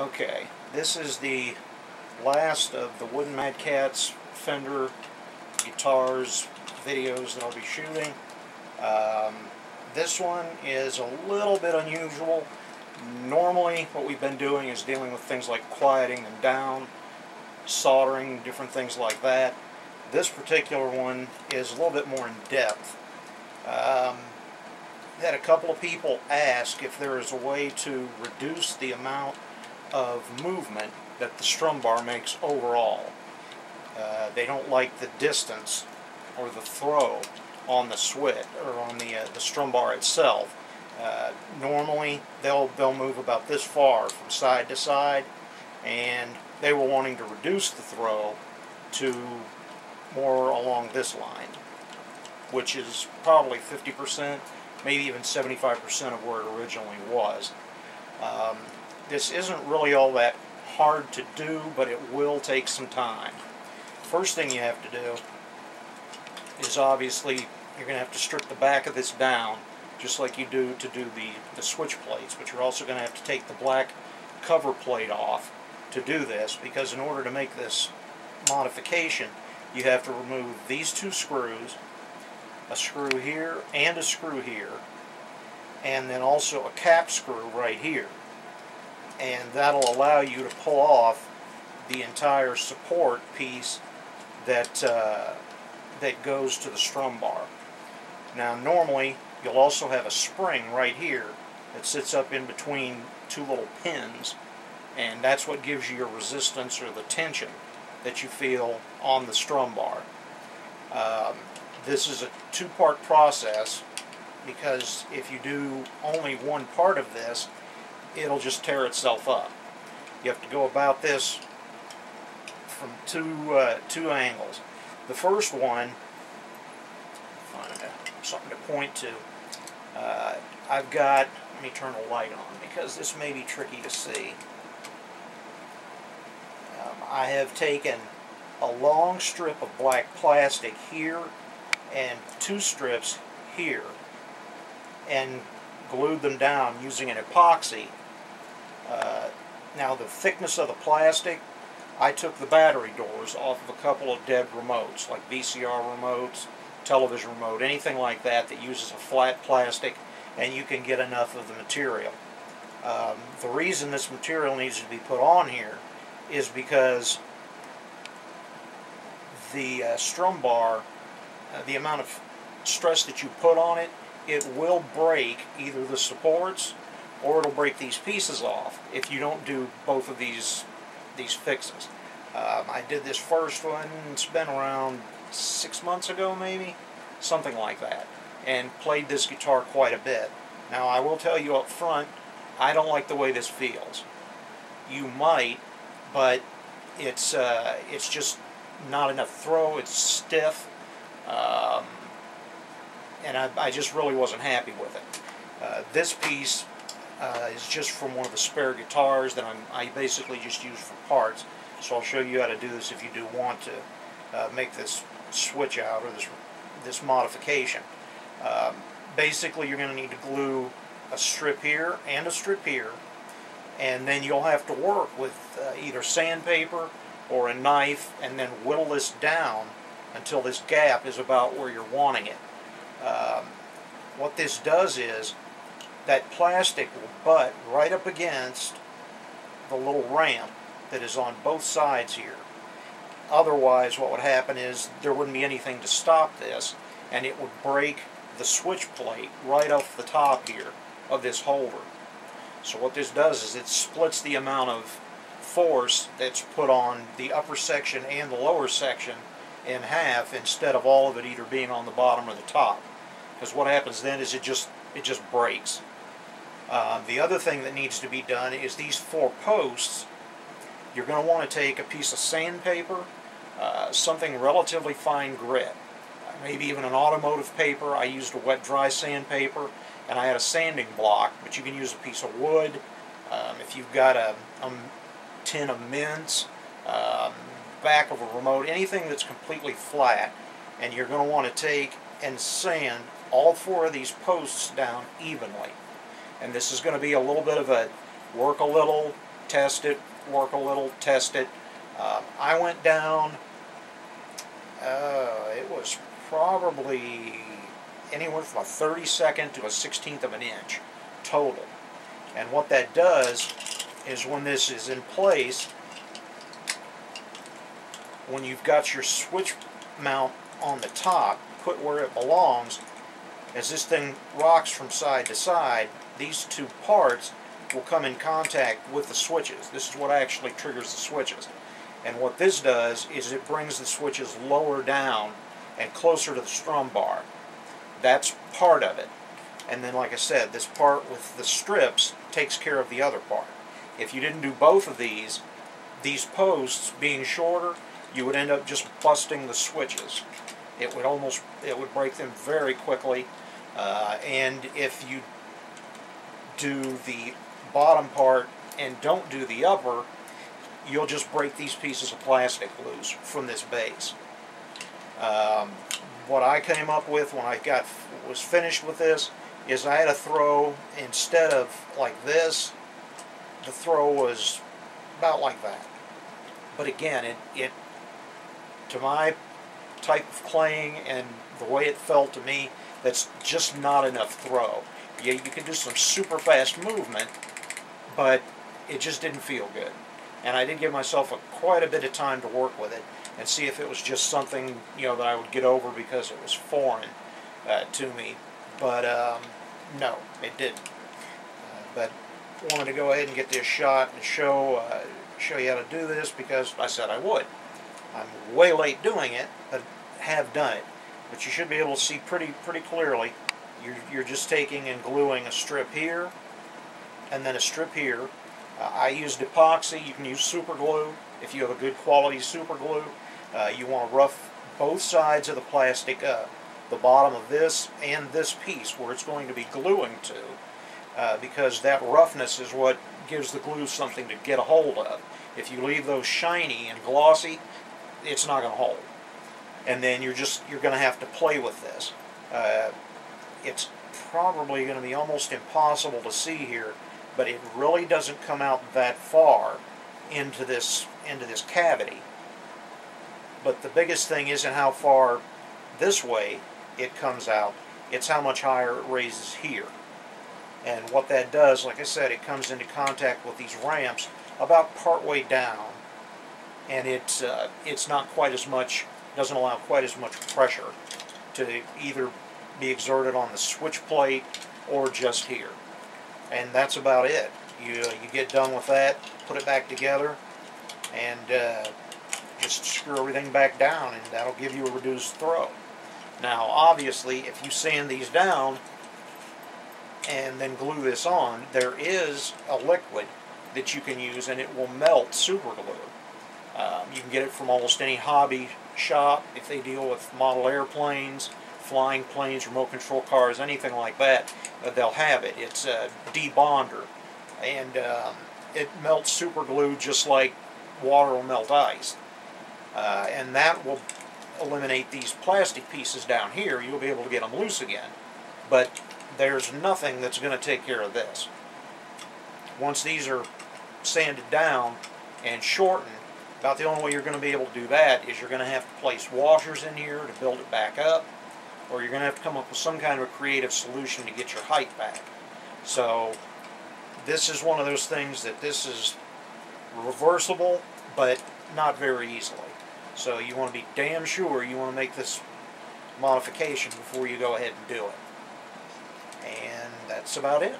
Okay, this is the last of the Wooden Mad Catz Fender guitars videos that I'll be shooting. This one is a little bit unusual. Normally what we've been doing is dealing with things like quieting them down, soldering, different things like that. This particular one is a little bit more in depth. Had a couple of people ask if there is a way to reduce the amount of movement that the Strumbar makes overall. They don't like the distance or the throw on the switch or on the Strumbar itself. Normally they'll move about this far from side to side, and they were wanting to reduce the throw to more along this line, which is probably 50%, maybe even 75% of where it originally was. This isn't really all that hard to do, but it will take some time. First thing you have to do is obviously you're going to have to strip the back of this down, just like you do to do the switch plates, but you're also going to have to take the black cover plate off to do this, because in order to make this modification you have to remove these two screws, a screw here and a screw here, and then also a cap screw right here, and that'll allow you to pull off the entire support piece that that goes to the Strumbar. Now normally you'll also have a spring right here that sits up in between two little pins, and that's what gives you your resistance or the tension that you feel on the Strumbar. This is a two-part process, because if you do only one part of this, it'll just tear itself up. You have to go about this from two angles. The first one, find something to point to. I've got, let me turn the light on because this may be tricky to see. I have taken a long strip of black plastic here and two strips here and glued them down using an epoxy. Now the thickness of the plastic, I took the battery doors off of a couple of dead remotes, like VCR remotes, television remote, anything like that that uses a flat plastic, and you can get enough of the material. The reason this material needs to be put on here is because the Strumbar, the amount of stress that you put on it, it will break either the supports or it'll break these pieces off if you don't do both of these fixes. I did this first one, it's been around 6 months ago maybe, something like that, and played this guitar quite a bit. Now I will tell you up front, I don't like the way this feels. You might, but it's just not enough throw, it's stiff, and I just really wasn't happy with it. This piece is just from one of the spare guitars that I basically just use for parts, so I'll show you how to do this if you do want to make this switch out or this modification. Basically you're going to need to glue a strip here and a strip here, and then you'll have to work with either sandpaper or a knife and then whittle this down until this gap is about where you're wanting it. What this does is that plastic will butt right up against the little ramp that is on both sides here. Otherwise what would happen is there wouldn't be anything to stop this, and it would break the switch plate right off the top here of this holder. So what this does is it splits the amount of force that's put on the upper section and the lower section in half, instead of all of it either being on the bottom or the top. Because what happens then is it just breaks. The other thing that needs to be done is these four posts. You're going to want to take a piece of sandpaper, something relatively fine grit, maybe even an automotive paper. I used a wet dry sandpaper, and I had a sanding block, but you can use a piece of wood. If you've got a tin of mints, back of a remote, anything that's completely flat, and you're going to want to take and sand all four of these posts down evenly. And this is going to be a little bit of a work a little, test it, work a little, test it. I went down, it was probably anywhere from a 32nd to a 16th of an inch total. And what that does is when this is in place, when you've got your switch mount on the top, put where it belongs, as this thing rocks from side to side, these two parts will come in contact with the switches. This is what actually triggers the switches. And what this does is it brings the switches lower down and closer to the strum bar. That's part of it. And then, like I said, this part with the strips takes care of the other part. If you didn't do both of these posts being shorter, you would end up just busting the switches. It would break them very quickly. And if you do the bottom part and don't do the upper, you'll just break these pieces of plastic loose from this base. What I came up with when I was finished with this is I had a throw, instead of like this, the throw was about like that. But again, it to my type of playing and the way it felt to me, that's just not enough throw. Yeah, you can do some super fast movement, but it just didn't feel good. And I did give myself quite a bit of time to work with it and see if it was just something, you know, that I would get over because it was foreign to me. But no, it didn't. But wanted to go ahead and get this shot and show you how to do this because I said I would. I'm way late doing it, but have done it. But you should be able to see pretty clearly. You're just taking and gluing a strip here and then a strip here. I used epoxy. You can use super glue if you have a good quality super glue. You want to rough both sides of the plastic up, the bottom of this and this piece where it's going to be gluing to, because that roughness is what gives the glue something to get a hold of. If you leave those shiny and glossy, it's not going to hold. And then you're going to have to play with this. It's probably going to be almost impossible to see here, but it really doesn't come out that far into this cavity. But the biggest thing isn't how far this way it comes out, it's how much higher it raises here. And what that does, like I said, it comes into contact with these ramps about partway down, and it's not quite as much, doesn't allow quite as much pressure to either be exerted on the switch plate or just here. And that's about it. You get done with that, put it back together, and just screw everything back down, and that'll give you a reduced throw. Now, obviously, if you sand these down and then glue this on, there is a liquid that you can use, and it will melt super glue. You can get it from almost any hobby shop if they deal with model airplanes, flying planes, remote control cars, anything like that. They'll have it. It's a debonder, and it melts super glue just like water will melt ice. And that will eliminate these plastic pieces down here. You'll be able to get them loose again. But there's nothing that's going to take care of this. Once these are sanded down and shortened, about the only way you're going to be able to do that is you're going to have to place washers in here to build it back up, or you're going to have to come up with some kind of a creative solution to get your height back. So this is one of those things that this is reversible, but not very easily. So you want to be damn sure you want to make this modification before you go ahead and do it. And that's about it.